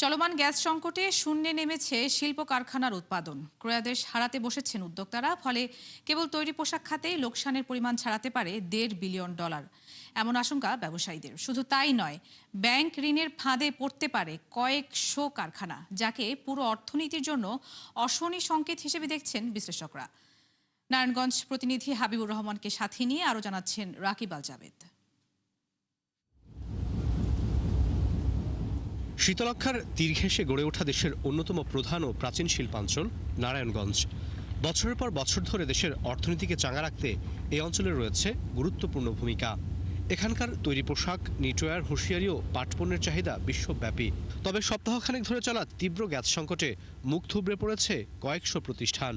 চলমান গ্যাস সংকটে শূন্যে নেমেছে শিল্প কারখানার উৎপাদন। ক্রয়াদেশ হারাতে বসেছেন উদ্যোক্তারা। ফলে কেবল তৈরি পোশাক খাতেই লোকসানের পরিমাণ ছাড়াতে পারে $1.5 বিলিয়ন। এমন আশঙ্কা ব্যবসায়ীদের। শুধু তাই নয়, ব্যাংক ঋণের ফাঁদে পড়তে পারে কয়েকশো কারখানা, যাকে পুরো অর্থনীতির জন্য অশনি সংকেত হিসেবে দেখছেন বিশ্লেষকরা। নারায়ণগঞ্জ প্রতিনিধি হাবিবুর রহমানকে সাথে নিয়ে আরও জানাচ্ছেন রাকিব আল জাবেদ। শীতলক্ষার তীর ঘেঁষে গড়ে ওঠা দেশের অন্যতম প্রধান ও প্রাচীন শিল্পাঞ্চল নারায়ণগঞ্জ। বছরের পর বছর ধরে দেশের অর্থনীতিকে চাঙা রাখতে এই অঞ্চলে রয়েছে গুরুত্বপূর্ণ ভূমিকা। এখানকার তৈরি পোশাক, নিটওয়্যার, হুঁশিয়ারি ও পাটপণ্যের চাহিদা বিশ্বব্যাপী। তবে সপ্তাহখানেক ধরে চলা তীব্র গ্যাস সংকটে মুখ থুবড়ে পড়েছে কয়েকশো প্রতিষ্ঠান।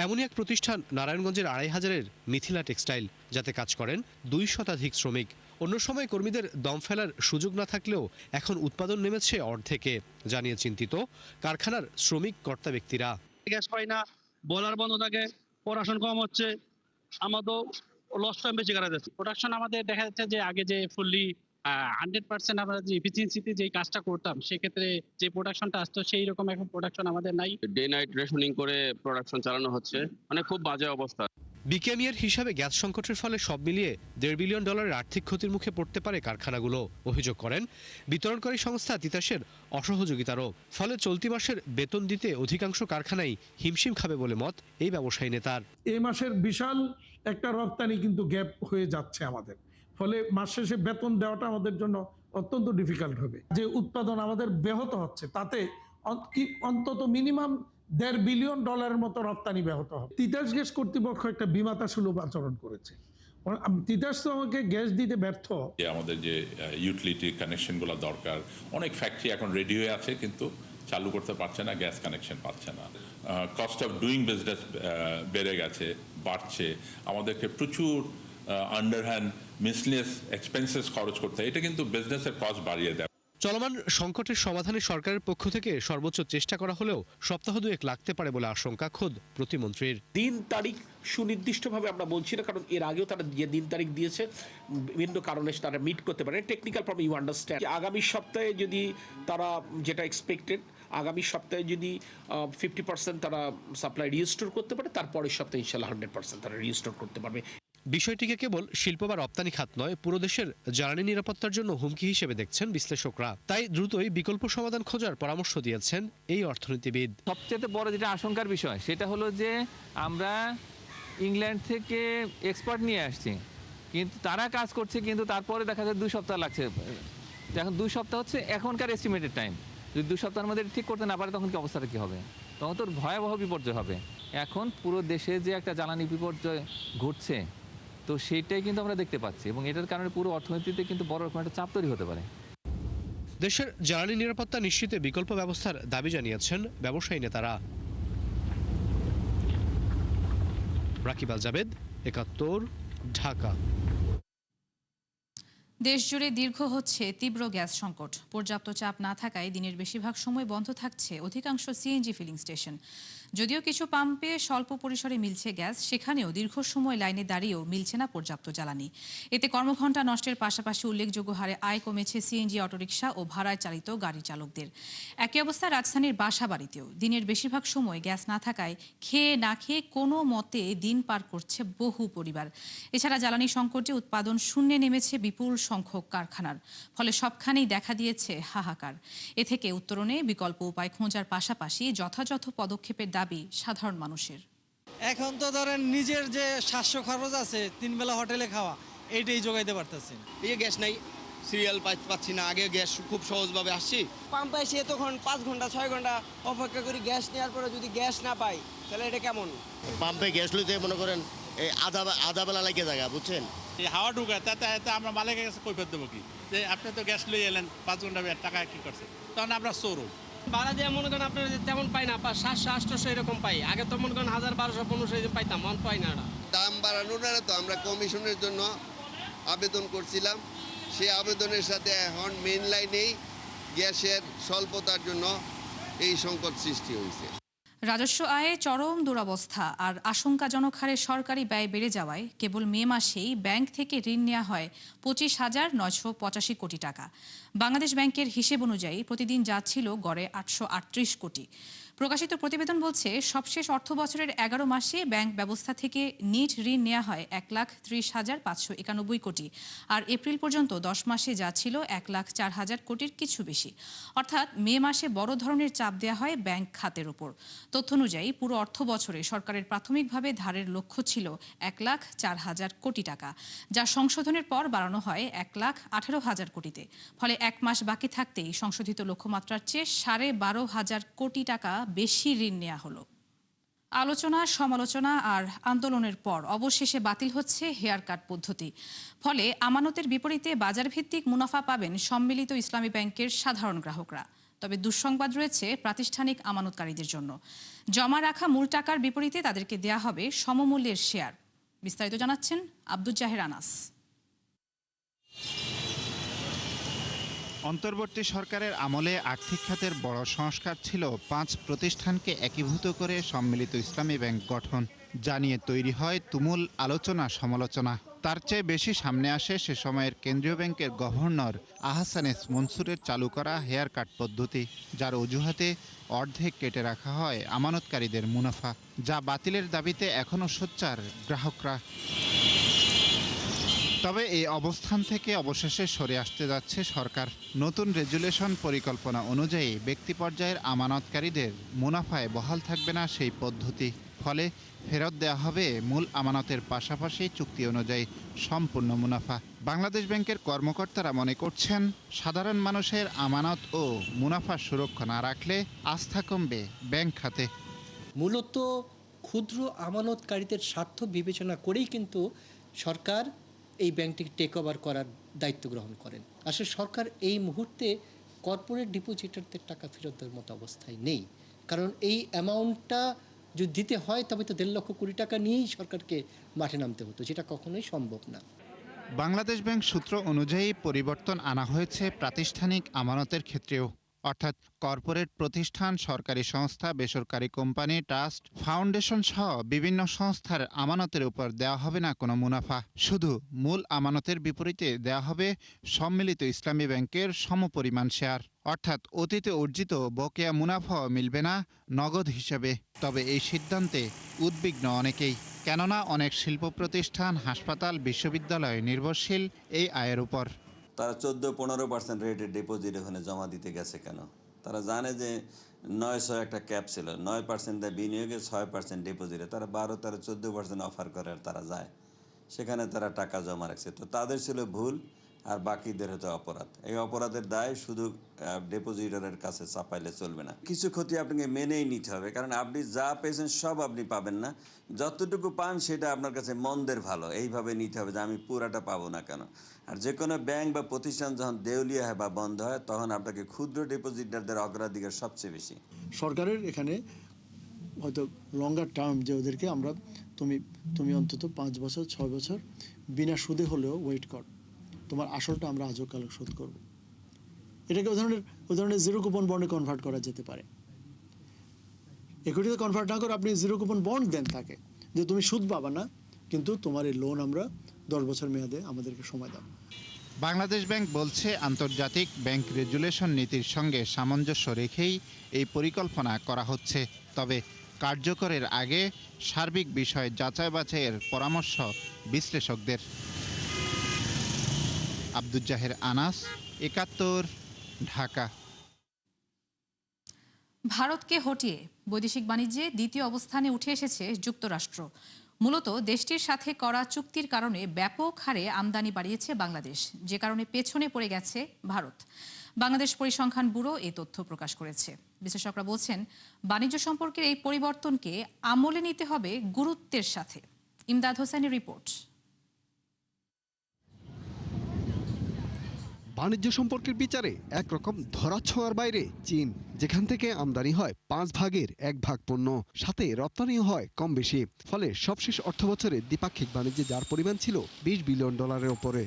এমনই এক প্রতিষ্ঠান নারায়ণগঞ্জের ২৫০০-এর মিথিলা টেক্সটাইল, যাতে কাজ করেন ২০০ শতাধিক শ্রমিক। অন্য সময় কর্মীদের দম ফেলার সুযোগ না থাকলেও এখন উৎপাদন নেমেছে অর্ধেকে, জানিয়ে চিন্তিত কারখানার শ্রমিক কর্তা ব্যক্তিরা। গ্যাস পাই না, বয়লার বন্ধ থাকে, প্রোডাকশন কম হচ্ছে, আমাদের লস টাইম বেশি করা যাচ্ছে। প্রোডাকশন আমাদের দেখা যাচ্ছে যে আগে যে ফুললি 100% আমরা যে এফিসিয়েন্সিতে যে কাজটা করতাম, সেক্ষেত্রে যে প্রোডাকশনটা আসতো সেই রকম এখন প্রোডাকশন আমাদের নাই। ডে নাইট রেশনিং করে প্রোডাকশন চালানো হচ্ছে, মানে খুব বাজে অবস্থা। বিকেএমইএর হিসাবে গ্যাস সংকটের ফলে সব মিলিয়ে $1.5 বিলিয়ন আর্থিক ক্ষতির মুখে পড়তে পারে কারখানাগুলো। অভিযোগ করেন বিতরণকারী সংস্থা তিতাসের অসহযোগিতারও। ফলে চলতি মাসের বেতন দিতে অধিকাংশ কারখানাই হিমশিম খাবে বলে মত এই ব্যবসায়ী নেতার। এই মাসের বিশাল একটা রপ্তানি কিন্তু গ্যাপ হয়ে যাচ্ছে আমাদের, ফলে মাস শেষে বেতন দেওয়াটা আমাদের জন্য অত্যন্ত ডিফিকাল্ট হবে। যে উৎপাদন আমাদের ব্যাহত হচ্ছে, তাতে অন্তত মিনিমাম $1.5 বিলিয়ন মতো রপ্তানি ব্যাহত হবে। তিতাস গ্যাস কর্তৃপক্ষ একটা বিমাতা সুলভ আচরণ করেছে। তিতাস তো আমাকে গ্যাস দিতে ব্যর্থ। আমাদের যে ইউটিলিটি কানেকশনগুলো দরকার, অনেক ফ্যাক্টরি এখন রেডি হয়ে আছে কিন্তু চালু করতে পারছে না, গ্যাস কানেকশন পাচ্ছে না। কস্ট অফ ডুইং বিজনেস বেড়ে গেছে, বাড়ছে। আমাদেরকে প্রচুর আন্ডারহ্যান্ড মিসলেনিয়াস এক্সপেন্সেস খরচ করতে হয়। এটা কিন্তু বিজনেসের কস্ট বাড়িয়ে দেয়। চলমান সংকটের সমাধানে সরকারের পক্ষ থেকে সর্বোচ্চ চেষ্টা করা হলেও সপ্তাহ দুয়েক লাগতে পারে বলে আশঙ্কা খোদ প্রতিমন্ত্রীর। দিন তারিখ সুনির্দিষ্টভাবে আমরা বলছি না, কারণ এর আগেও তারা যে দিন তারিখ দিয়েছে বিভিন্ন কারণে তারা মিট করতে পারে। Technical problem, you understand. আগামী সপ্তাহে যদি তারা যেটা এক্সপেক্টেড, আগামী সপ্তাহে যদি 50% তারা সাপ্লাই রিস্টোর করতে পারে, তারপরের সপ্তাহে ইনশাল্লাহ 100% তারা রিস্টোর করতে পারবে। বিষয়টিকে কেবল শিল্প বা রপ্তানি খাত নয়, পুরো দেশের জ্বালানি নিরাপত্তার জন্য হুমকি হিসেবে দেখছেন বিশ্লেষকরা। তাই দ্রুতই বিকল্প সমাধান খোঁজার পরামর্শ দিয়েছেন এই অর্থনীতিবিদ। সবচেয়ে বড় যেটা আশঙ্কার বিষয় সেটা হলো যে আমরা ইংল্যান্ড থেকে এক্সপার্ট নিয়ে আসছি, কিন্তু তারা কাজ করছে, কিন্তু তারপরে দেখা যায় 2 সপ্তাহ লাগছে। এখন 2 সপ্তাহ হচ্ছে এখনকার এস্টিমেটেড টাইম। যদি 2 সপ্তাহের মধ্যে ঠিক করতে না পারে, তখন কি অবস্থাটা কি হবে? তখন তো ভয়াবহ বিপর্যয় হবে। এখন পুরো দেশে যে একটা জ্বালানি বিপর্যয় ঘটছে, তো সেইটাই কিন্তু আমরা দেখতে পাচ্ছি, এবং এটার কারণে পুরো অর্থনীতিতে কিন্তু বড় রকম একটা চাপ তৈরি হতে পারে। দেশের জ্বালানি নিরাপত্তা নিশ্চিতে বিকল্প ব্যবস্থার দাবি জানিয়েছেন ব্যবসায়ী নেতারা। রাকিব আল জাবেদ, ৭১, ঢাকা। দেশজুড়ে দীর্ঘ হচ্ছে তীব্র গ্যাস সংকট। পর্যাপ্ত চাপ না থাকায় দিনের বেশিরভাগ সময় বন্ধ থাকছে অধিকাংশ সিএনজি ফিলিং স্টেশন। যদিও কিছু পাম্পে স্বল্প পরিসরে মিলছে গ্যাস, সেখানেও দীর্ঘ সময় লাইনে দাঁড়িয়েও মিলছে না পর্যাপ্ত জ্বালানি। এতে কর্মঘণ্টা নষ্টের পাশাপাশি উল্লেখযোগ্য হারে আয় কমেছে সিএনজি অটোরিকশা ও ভাড়ায় চালিত গাড়ি চালকদের। একই অবস্থা রাজধানীর বাসাবাড়িতেও। দিনের বেশিরভাগ সময় গ্যাস না থাকায় খেয়ে না খেয়ে কোনো মতে দিন পার করছে বহু পরিবার। এছাড়া জ্বালানি সংকটে উৎপাদন শূন্যে নেমেছে বিপুল সংখ্যক কারখানার। ফলে সবখানেই দেখা দিয়েছে হাহাকার। এ থেকে উত্তরণে বিকল্প উপায় খোঁজার পাশাপাশি যথাযথ পদক্ষেপের দাবি সাধারণ মানুষের। এখন তো ধরেন নিজের যে 700 খরচ আছে, 3 বেলা হোটেলে খাওয়া, এইটাই জোগাইতে পারতেছি। এই গ্যাস নাই, সিরিয়াল পাচ্ছি না। আগে গ্যাস খুব সহজভাবে আসছি, পাম্পে এসে তখন 5 ঘন্টা 6 ঘন্টা অপেক্ষা করি গ্যাস নেওয়ার পরে যদি গ্যাস না পাই, তাহলে এটা কেমন? পাম্পে গ্যাস লইতে মনে করেন এই আধা বেলা লাগে জায়গা, বুঝছেন? এই হাওয়া ঢুকায় তাতে আমরা মালিকের কাছে কৈফিয়ত দেবো কি, যে আপনি তো গ্যাস লই এলেন 5 ঘন্টা টাকা কি করছে, তখন আমরা চোর। ভাড়া দিয়ে মনে করেন আপনার তেমন পাই না, 700-800 এরকম পাই। আগে তো মনে করেন 1000-1200-1500 পাইতাম, মন পাই না। দাম বাড়ানোর তো আমরা কমিশনের জন্য আবেদন করছিলাম। সেই আবেদনের সাথে এখন মেইন লাইনেই গ্যাসের স্বল্পতার জন্য এই সংকট সৃষ্টি হয়েছে। রাজস্ব আয়ে চরম দুরবস্থা আর আশঙ্কাজনক হারে সরকারি ব্যয় বেড়ে যাওয়ায় কেবল মে মাসেই ব্যাংক থেকে ঋণ নেওয়া হয় 25,985 কোটি টাকা। বাংলাদেশ ব্যাংকের হিসেব অনুযায়ী প্রতিদিন যা ছিল গড়ে 838 কোটি। প্রকাশিত প্রতিবেদন বলছে, সবশেষ অর্থ বছরের 11 মাসে ব্যাংক ব্যবস্থা থেকে নিট ঋণ নেওয়া হয় 1,30,591 কোটি, আর এপ্রিল পর্যন্ত 10 মাসে যা ছিল 1,04,000 কোটির কিছু বেশি। অর্থাৎ মে মাসে বড় ধরনের চাপ দেওয়া হয় ব্যাংক খাতের উপর। তথ্য অনুযায়ী পুরো অর্থ বছরে সরকারের প্রাথমিকভাবে ধারের লক্ষ্য ছিল 1,04,000 কোটি টাকা, যা সংশোধনের পর বাড়ানো হয় 1,18,000 কোটিতে। ফলে এক মাস বাকি থাকতেই সংশোধিত লক্ষ্যমাত্রার চেয়ে 12,500 কোটি টাকা বেশি ঋণ নেওয়া হলো। আলোচনা, সমালোচনা আর আন্দোলনের পর অবশেষে বাতিল হচ্ছে হেয়ার কাট পদ্ধতি। ফলে আমানতের বিপরীতে বাজারভিত্তিক মুনাফা পাবেন সম্মিলিত ইসলামী ব্যাংকের সাধারণ গ্রাহকরা। তবে দুঃসংবাদ রয়েছে প্রাতিষ্ঠানিক আমানতকারীদের জন্য। জমা রাখা মূল টাকার বিপরীতে তাদেরকে দেয়া হবে সমমূল্যের শেয়ার। বিস্তারিত জানাচ্ছেন আব্দুজ্জাহের আনাস। অন্তর্বর্তী সরকারের আমলে আর্থিক খাতের বড় সংস্কার ছিল 5 প্রতিষ্ঠানকে একীভূত করে সম্মিলিত ইসলামী ব্যাংক গঠন, যা নিয়ে তৈরি হয় তুমুল আলোচনা সমালোচনা। তার চেয়ে বেশি সামনে আসে সে সময়ের কেন্দ্রীয় ব্যাংকের গভর্নর আহসান এস মনসুরের চালু করা হেয়ার কাট পদ্ধতি, যার অজুহাতে অর্ধেক কেটে রাখা হয় আমানতকারীদের মুনাফা, যা বাতিলের দাবিতে এখনও সোচ্চার গ্রাহকরা। তবে এই অবস্থান থেকে অবশেষে সরে আসতে যাচ্ছে সরকার। নতুন রেজুলেশন পরিকল্পনা অনুযায়ী ব্যক্তি পর্যায়ের আমানতকারীদের মুনাফায় বহাল থাকবে না সেই পদ্ধতি। ফলে ফেরত দেওয়া হবে মূল আমানতের পাশাপাশি চুক্তি অনুযায়ী সম্পূর্ণ মুনাফা। বাংলাদেশ ব্যাংকের কর্মকর্তারা মনে করছেন, সাধারণ মানুষের আমানত ও মুনাফা সুরক্ষা না রাখলে আস্থা কমবে ব্যাংক খাতে। মূলত ক্ষুদ্র আমানতকারীদের স্বার্থ বিবেচনা করেই কিন্তু সরকার এই ব্যাংকটিকে টেক ওভার করার দায়িত্ব গ্রহণ করেন। আসলে সরকার এই মুহূর্তে কর্পোরেট ডিপোজিটারদের টাকা ফেরত দেওয়ার মতো অবস্থায় নেই, কারণ এই অ্যামাউন্টটা যদি দিতে হয় তবে তো 1.5 লক্ষ কোটি টাকা নিয়েই সরকারকে মাঠে নামতে হতো, যেটা কখনোই সম্ভব না। বাংলাদেশ ব্যাংক সূত্র অনুযায়ী পরিবর্তন আনা হয়েছে প্রাতিষ্ঠানিক আমানতের ক্ষেত্রেও, অর্থাৎ কর্পোরেট প্রতিষ্ঠান, সরকারি সংস্থা, বেসরকারি কোম্পানি, ট্রাস্ট, ফাউন্ডেশন সহ বিভিন্ন সংস্থার আমানতের উপর দেওয়া হবে না কোনো মুনাফা। শুধু মূল আমানতের বিপরীতে দেওয়া হবে সম্মিলিত ইসলামী ব্যাংকের সমপরিমাণ শেয়ার, অর্থাৎ অতীতে অর্জিত বকেয়া মুনাফাও মিলবে না নগদ হিসেবে। তবে এই সিদ্ধান্তে উদ্বিগ্ন অনেকেই, কেননা অনেক শিল্প প্রতিষ্ঠান, হাসপাতাল, বিশ্ববিদ্যালয় নির্ভরশীল এই আয়ের উপর। তারা 14-15% রেটের ডিপোজিট ওখানে জমা দিতে গেছে কেন? তারা জানে যে 900 একটা ক্যাপ ছিল, 9% দেয় বিনিয়োগে, 6% ডিপোজিটে, তারা 12-14% অফার করে আর তারা যায়, সেখানে তারা টাকা জমা রাখছে। তো তাদের ছিল ভুল, আর বাকিদের হচ্ছে অপরাধ। এই অপরাধের দায় শুধু ডিপোজিটরের কাছে চাপাইলে চলবে না। কিছু ক্ষতি আপনাকে মেনেই নিতে হবে, কারণ আপনি যা পেয়েছেন সব আপনি পাবেন না। যতটুকু পান সেটা আপনার কাছে মন্দের ভালো, এইভাবে নিতে হবে যে আমি পুরাটা পাবো না কেন। আর যে কোনো ব্যাংক বা প্রতিষ্ঠান যখন দেউলিয়া হয় বা বন্ধ হয়, তখন আপনাকে ক্ষুদ্র ডিপোজিটারদের অগ্রাধিকার সবচেয়ে বেশি। সরকারের এখানে হয়তো লঙ্গার টার্ম, যে ওদেরকে আমরা তুমি অন্তত 5 বছর 6 বছর বিনা সুদে হলেও ওয়েট কর, তোমার আসলটা আমরা আজও কাল শোধ করব। এটাকে ওই ধরনের জিরো কুপন বন্ডে কনভার্ট করা যেতে পারে। ইকুইটিতে কনভার্ট না করে আপনি জিরো কুপন বন্ড দেন তাকে, যে তুমি সুদ পাবা না, কিন্তু তোমার এই লোন আমরা 10 বছর মেয়াদে আমাদেরকে সময় দাও। বাংলাদেশ ব্যাংক বলছে, আন্তর্জাতিক ব্যাংক রেগুলেশন নীতির সঙ্গে সামঞ্জস্য রেখেই এই পরিকল্পনা করা হচ্ছে। তবে কার্যকরের আগে সার্বিক বিষয় যাচাই বাছাইয়ের পরামর্শ বিশ্লেষকদের। আব্দুজ্জাহের আনাস, 71, ঢাকা। ভারতকে হটিয়ে বৈদেশিক বাণিজ্যে দ্বিতীয় অবস্থানে উঠে এসেছে যুক্তরাষ্ট্র। মূলত দেশটির সাথে করা চুক্তির কারণে ব্যাপক হারে আমদানি বাড়িয়েছে বাংলাদেশ, যে কারণে পেছনে পড়ে গেছে ভারত। বাংলাদেশ পরিসংখ্যান ব্যুরো এই তথ্য প্রকাশ করেছে। বিশ্লেষকরা বলছেন, বাণিজ্য সম্পর্কের এই পরিবর্তনকে আমলে নিতে হবে গুরুত্বের সাথে। ইমদাদ হোসেনের রিপোর্ট। বাণিজ্য সম্পর্কের বিচারে একরকম ধরাছোঁয়ার বাইরে চীন, যেখান থেকে আমদানি হয় 5 ভাগের 1 ভাগ পণ্য, সাথে রপ্তানিও হয় কম বেশি। ফলে সবশেষ অর্থবছরে দ্বিপাক্ষিক বাণিজ্যে যার পরিমাণ ছিল $20 বিলিয়ন ওপরে।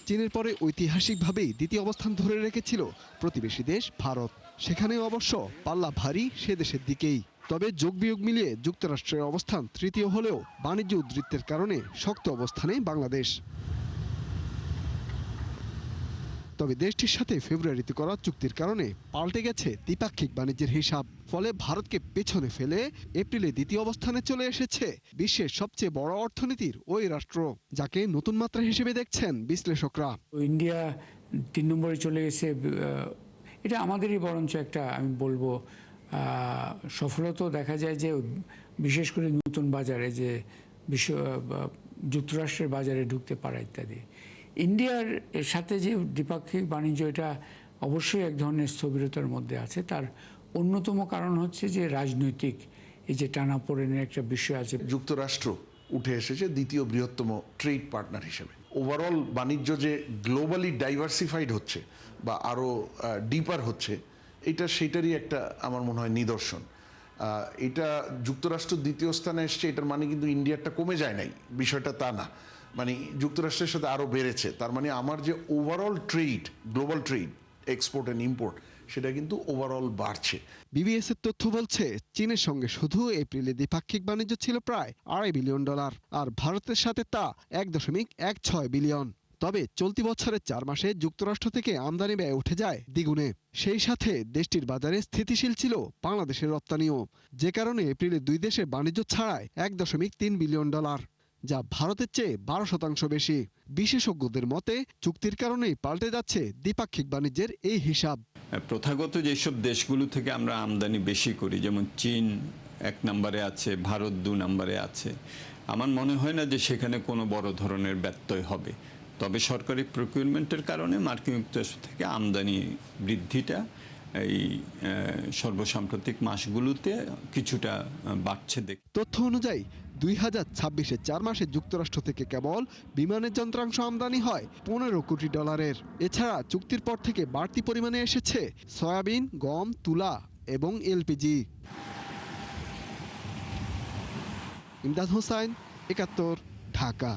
চীনের পরে ঐতিহাসিকভাবেই দ্বিতীয় অবস্থান ধরে রেখেছিল প্রতিবেশী দেশ ভারত। সেখানেও অবশ্য পাল্লা ভারী সে দেশের দিকেই। তবে যোগ বিয়োগ মিলিয়ে যুক্তরাষ্ট্রের অবস্থান তৃতীয় হলেও বাণিজ্য উদ্বৃত্তের কারণে শক্ত অবস্থানে বাংলাদেশ। তবে দেশটির সাথে ফেব্রুয়ারিতে করা চুক্তির কারণে পাল্টে গেছে দ্বিপাক্ষিক বাণিজ্যের হিসাব। ফলে ভারতকে পেছনে ফেলে এপ্রিলে দ্বিতীয় অবস্থানে চলে এসেছে বিশ্বের সবচেয়ে বড় অর্থনীতির ওই রাষ্ট্র, যাকে নতুন মাত্রা হিসেবে দেখছেন বিশ্লেষকরা। ইন্ডিয়া 3 নম্বরে চলে গেছে, এটা আমাদেরই বরঞ্চ একটা আমি বলবো সফলতাও দেখা যায় যে বিশেষ করে নতুন বাজারে যে যুক্তরাষ্ট্রের বাজারে ঢুকতে পারা ইত্যাদি। ইন্ডিয়ার সাথে যে দ্বিপাক্ষিক বাণিজ্য এটা অবশ্যই এক ধরনের স্থবিরতার মধ্যে আছে। তার অন্যতম কারণ হচ্ছে যে রাজনৈতিক এই যে টানাপোড়েনের একটা বিষয় আছে। যুক্তরাষ্ট্র উঠে এসেছে দ্বিতীয় বৃহত্তম ট্রেড পার্টনার হিসেবে। ওভারঅল বাণিজ্য যে গ্লোবালি ডাইভার্সিফাইড হচ্ছে বা আরও ডিপার হচ্ছে, এটা সেটারই একটা আমার মনে হয় নিদর্শন। এটা যুক্তরাষ্ট্র দ্বিতীয় স্থানে এসছে, এটার মানে কিন্তু ইন্ডিয়ারটা কমে যায় নাই, বিষয়টা তা না। মানে যুক্তরাষ্ট্রের সাথে আরও বেড়েছে। তার মানে আমার যে overall trade, global trade, export and import, সেটা কিন্তু ওভারঅল বাড়ছে। বিবিএস এর তথ্য বলছে চীনের সঙ্গে শুধু এপ্রিলে দ্বিপাক্ষিক বাণিজ্য ছিল প্রায় $2.5 বিলিয়ন, আর ভারতের সাথে তা 1.16 বিলিয়ন। তবে চলতি বছরের 4 মাসে যুক্তরাষ্ট্র থেকে আমদানি ব্যয় উঠে যায় দ্বিগুণে। সেই সাথে দেশটির বাজারে স্থিতিশীল ছিল বাংলাদেশের রপ্তানিও, যে কারণে এপ্রিলে দুই দেশে বাণিজ্য ছাড়ায় $1.3 বিলিয়ন, যা ভারতের চেয়ে 12% বেশি। বিশেষজ্ঞদের মতে চুক্তির কারণেই পাল্টে যাচ্ছে দ্বিপাক্ষিক বাণিজ্যের এই হিসাব। প্রথাগত যেসব দেশগুলো থেকে আমরা আমদানি বেশি করি, যেমন চীন 1 নম্বরে আছে, ভারত 2 নম্বরে আছে, আমার মনে হয় না যে সেখানে কোনো বড় ধরনের ব্যত্যয় হবে। তবে সরকারি প্রকিউরমেন্টের কারণে মার্কিন যুক্তরাষ্ট্র থেকে আমদানি বৃদ্ধিটা এই সর্বসাম্প্রতিক মাসগুলোতে কিছুটা বাড়ছে। তথ্য অনুযায়ী 2026-এর 4 মাসে যুক্তরাষ্ট্র থেকে কেবল বিমানের যন্ত্রাংশ আমদানি হয় $15 কোটি। এছাড়া চুক্তির পর থেকে বাড়তি পরিমাণে এসেছে সয়াবিন, গম, তুলা এবং এলপিজি। ইমদাদ হোসাইন, 71, ঢাকা।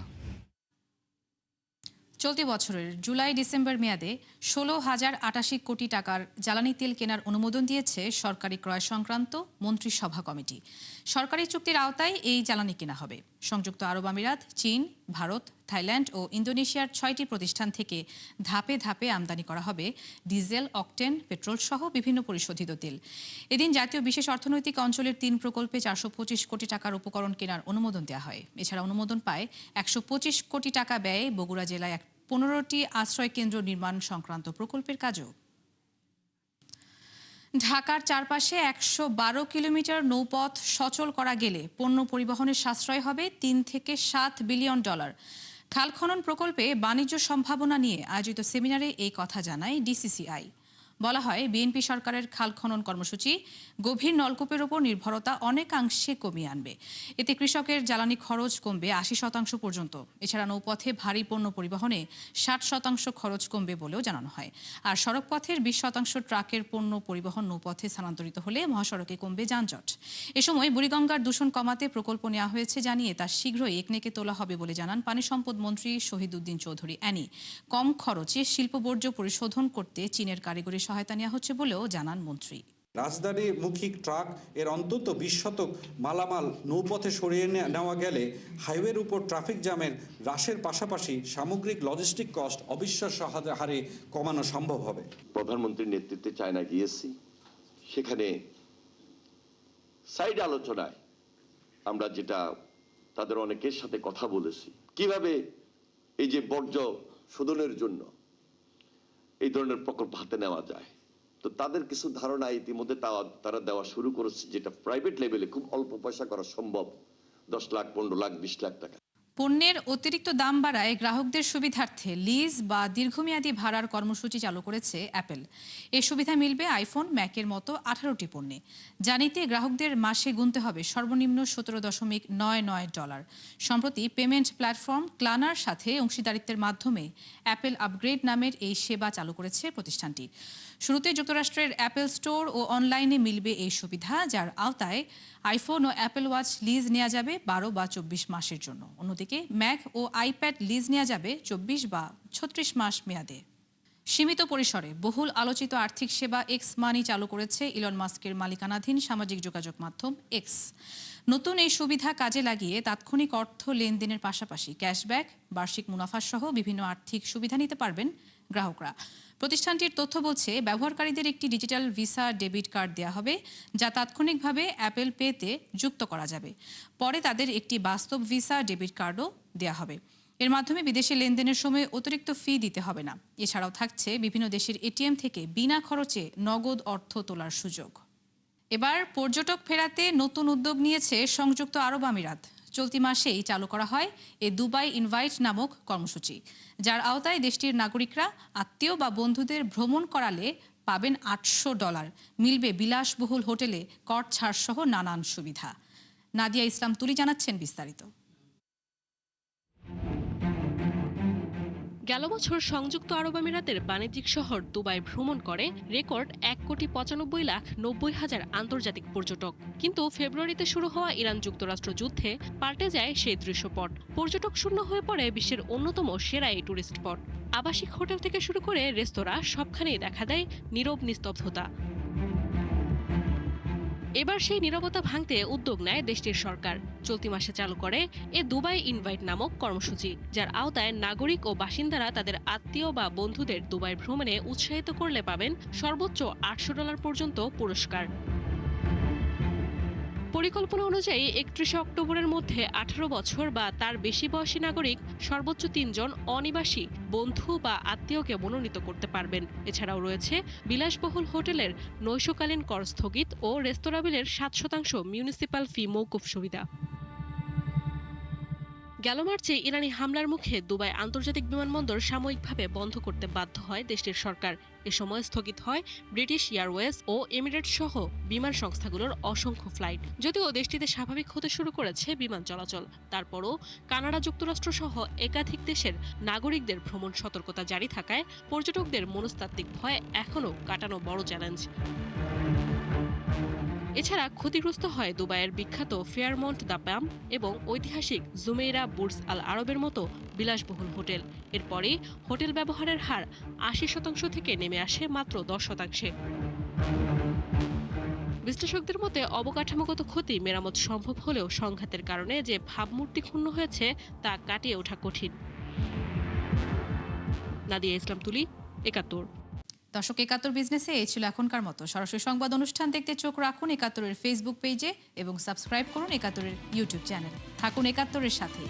চলতি বছরের জুলাই-ডিসেম্বর মেয়াদে 16,088 কোটি টাকার জ্বালানি তেল কেনার অনুমোদন দিয়েছে সরকারি ক্রয় সংক্রান্ত মন্ত্রিসভা কমিটি। সরকারি চুক্তির আওতায় এই জ্বালানি কেনা হবে। সংযুক্ত আরব আমিরাত, চীন, ভারত, থাইল্যান্ড ও ইন্দোনেশিয়ার 6টি প্রতিষ্ঠান থেকে ধাপে ধাপে আমদানি করা হবে ডিজেল, অকটেন, পেট্রোল সহ বিভিন্ন পরিশোধিত তেল। এদিন জাতীয় বিশেষ অর্থনৈতিক অঞ্চলের 3 প্রকল্পে 425 কোটি টাকার উপকরণ কেনার অনুমোদন দেওয়া হয়। এছাড়া অনুমোদন পায় 125 কোটি টাকা ব্যয়ে বগুড়া জেলায় 15টি আশ্রয় কেন্দ্র নির্মাণ সংক্রান্ত প্রকল্পের কাজও। ঢাকার চারপাশে 112 কিলোমিটার নৌপথ সচল করা গেলে পণ্য পরিবহনের সাশ্রয় হবে $3 থেকে $7 বিলিয়ন। খাল খনন প্রকল্পে বাণিজ্য সম্ভাবনা নিয়ে আয়োজিত সেমিনারে এই কথা জানায় ডিসিসিআই। বলা হয়, বিএনপি সরকারের খাল খনন কর্মসূচি গভীর নলকূপের ওপর নির্ভরতা অনেকাংশে কমিয়ে আনবে। এতে কৃষকের জ্বালানি খরচ কমবে 80% পর্যন্ত। এছাড়া নৌপথে ভারী পণ্য পরিবহনে 60% খরচ কমবে বলেও জানানো হয়। আর সড়কপথের 20% ট্রাকের পণ্য পরিবহন নৌপথে স্থানান্তরিত হলে মহাসড়কে কমবে যানজট। এ সময় বুড়িগঙ্গার দূষণ কমাতে প্রকল্প নেওয়া হয়েছে জানিয়ে তা শীঘ্রই একনেকে তোলা হবে বলে জানান পানি সম্পদ মন্ত্রী শহীদউদ্দিন চৌধুরী অ্যানি। কম খরচে শিল্পবর্জ্য পরিশোধন করতে চীনের কারিগরি সহায়তা নেওয়া হচ্ছে বলেও জানান মন্ত্রী। রাজধানীমুখী ট্রাক এর অন্তত 20 শতক মালামাল নৌপথে সরিয়ে নেওয়া গেলে হাইওয়ের উপর ট্রাফিক জ্যামের হ্রাসের পাশাপাশি সামগ্রিক লজিস্টিক কস্ট অবিশ্বাস্য হারে কমানো সম্ভব হবে। প্রধানমন্ত্রীর নেতৃত্বে চায়না গিয়েছি, সেখানে সাইড আলোচনায় আমরা যেটা তাদের অনেকের সাথে কথা বলেছি, কিভাবে এই যে বর্জ্য শোধনের জন্য এই ধরনের প্রকল্প হাতে নেওয়া যায়। তো তাদের কিছু ধারণা ইতিমধ্যে তারা দেওয়া শুরু করেছে, যেটা প্রাইভেট লেভেলে খুব অল্প পয়সা করা সম্ভব, 10 লাখ, 15 লাখ, 20 লাখ টাকা। পণ্যের অতিরিক্ত দাম বাড়ায় গ্রাহকদের সুবিধার্থে লিজ বা দীর্ঘমেয়াদী ভাড়ার কর্মসূচি চালু করেছে অ্যাপেল। এই সুবিধা মিলবে আইফোন, ম্যাকের মতো 18টি পণ্যে। যা নিতে গ্রাহকদের মাসে গুনতে হবে সর্বনিম্ন $17.99। সম্প্রতি পেমেন্ট প্ল্যাটফর্ম ক্লানার সাথে অংশীদারিত্বের মাধ্যমে অ্যাপেল আপগ্রেড নামের এই সেবা চালু করেছে প্রতিষ্ঠানটি। শুরুতে যুক্তরাষ্ট্রের অ্যাপেল স্টোর ও অনলাইনে মিলবে এই সুবিধা, যার আওতায় আইফোন ও অ্যাপেল ওয়াচ লিজ নেওয়া যাবে 12 বা 24 মাসের জন্য। অন্যদিকে ম্যাক ও আইপ্যাড লিজ নেওয়া যাবে 24 বা 36 মাস মেয়াদে। সীমিত পরিসরে বহুল আলোচিত আর্থিক সেবা এক্স মানি চালু করেছে ইলন মাস্কের মালিকানাধীন সামাজিক যোগাযোগ মাধ্যম এক্স। নতুন এই সুবিধা কাজে লাগিয়ে তাৎক্ষণিক অর্থ লেনদেনের পাশাপাশি ক্যাশব্যাক, বার্ষিক মুনাফা সহ বিভিন্ন আর্থিক সুবিধা নিতে পারবেন গ্রাহকরা। প্রতিষ্ঠানটির তথ্য বলছে, ব্যবহারকারীদের একটি ডিজিটাল ভিসা ডেবিট কার্ড দেওয়া হবে, যা তাৎক্ষণিকভাবে অ্যাপেল পেতে যুক্ত করা যাবে। পরে তাদের একটি বাস্তব ভিসা ডেবিট কার্ডও দেওয়া হবে। এর মাধ্যমে বিদেশে লেনদেনের সময় অতিরিক্ত ফি দিতে হবে না। এছাড়াও থাকছে বিভিন্ন দেশের এটিএম থেকে বিনা খরচে নগদ অর্থ তোলার সুযোগ। এবার পর্যটক ফেরাতে নতুন উদ্যোগ নিয়েছে সংযুক্ত আরব আমিরাত। চলতি মাসেই চালু করা হয় দুবাই ইনভাইট নামক কর্মসূচি, যার আওতায় দেশটির নাগরিকরা আত্মীয় বা বন্ধুদের ভ্রমণ করালে পাবেন $800, মিলবে বিলাসবহুল হোটেলে কর ছাড় সহ নানান সুবিধা। নাদিয়া ইসলাম তুলি জানাচ্ছেন বিস্তারিত। গেল বছর সংযুক্ত আরব আমিরাতের বাণিজ্যিক শহর দুবাই ভ্রমণ করে রেকর্ড 1,95,90,000 আন্তর্জাতিক পর্যটক। কিন্তু ফেব্রুয়ারিতে শুরু হওয়া ইরান যুক্তরাষ্ট্র যুদ্ধে পাল্টে যায় সেই দৃশ্যপট। পর্যটক শূন্য হয়ে পড়ে বিশ্বের অন্যতম সেরা এই টুরিস্ট স্পট। আবাসিক হোটেল থেকে শুরু করে রেস্তোরাঁ, সবখানেই দেখা দেয় নীরব নিস্তব্ধতা। এবার সেই নীরবতা ভাঙতে উদ্যোগ নেয় দেশটির সরকার। চলতি মাসে চালু করে দুবাই ইনভাইট নামক কর্মসূচি, যার আওতায় নাগরিক ও বাসিন্দারা তাদের আত্মীয় বা বন্ধুদের দুবাই ভ্রমণে উৎসাহিত করলে পাবেন সর্বোচ্চ $800 পর্যন্ত পুরস্কার। পরিকল্পনা অনুযায়ী 31 অক্টোবরের মধ্যে 18 বছর বা তার বেশি বয়সী নাগরিক সর্বোচ্চ 3 জন অনিবাসী বন্ধু বা আত্মীয়কে মনোনীত করতে পারবেন। এছাড়াও রয়েছে বিলাসবহুল হোটেলের নৈশকালীন কর স্থগিত ও রেস্তোরাঁ বিলের 7% মিউনিসিপাল ফি মওকুফ সুবিধা। গেল মার্চে ইরানি হামলার মুখে দুবাই আন্তর্জাতিক বিমানবন্দর সাময়িকভাবে বন্ধ করতে বাধ্য হয় দেশটির সরকার। এ সময় স্থগিত হয় ব্রিটিশ এয়ারওয়েজ ও এমিরেটস সহ বিমান সংস্থাগুলোর অসংখ্য ফ্লাইট। যদিও দেশটিতে স্বাভাবিক হতে শুরু করেছে বিমান চলাচল, তারপরও কানাডা, যুক্তরাষ্ট্র সহ একাধিক দেশের নাগরিকদের ভ্রমণ সতর্কতা জারি থাকায় পর্যটকদের মনস্তাত্ত্বিক ভয় এখনও কাটানো বড় চ্যালেঞ্জ। এছাড়া ক্ষতিগ্রস্ত হয় দুবাইয়ের বিখ্যাত ফেয়ারমন্ট দ্য পাম এবং ঐতিহাসিক জুমেইরা বুর্জ আল আরবের মতো বিলাসবহুল হোটেল। এরপরই হোটেল ব্যবহারের হার 80% থেকে নেমে আসে মাত্র 10%। বিশ্লেষকদের মতে অবকাঠামোগত ক্ষতি মেরামত সম্ভব হলেও সংঘাতের কারণে যে ভাবমূর্তি ক্ষুণ্ণ হয়েছে তা কাটিয়ে ওঠা কঠিন। নাদিয়া ইসলাম তুলি, 71। দর্শক, 71 বিজনেসে এই ছিল এখনকার মতো। সরাসরি সংবাদ অনুষ্ঠান দেখতে চোখ রাখুন 71-এর ফেসবুক পেজে এবং সাবস্ক্রাইব করুন 71-এর ইউটিউব চ্যানেল। থাকুন 71-এর সাথেই।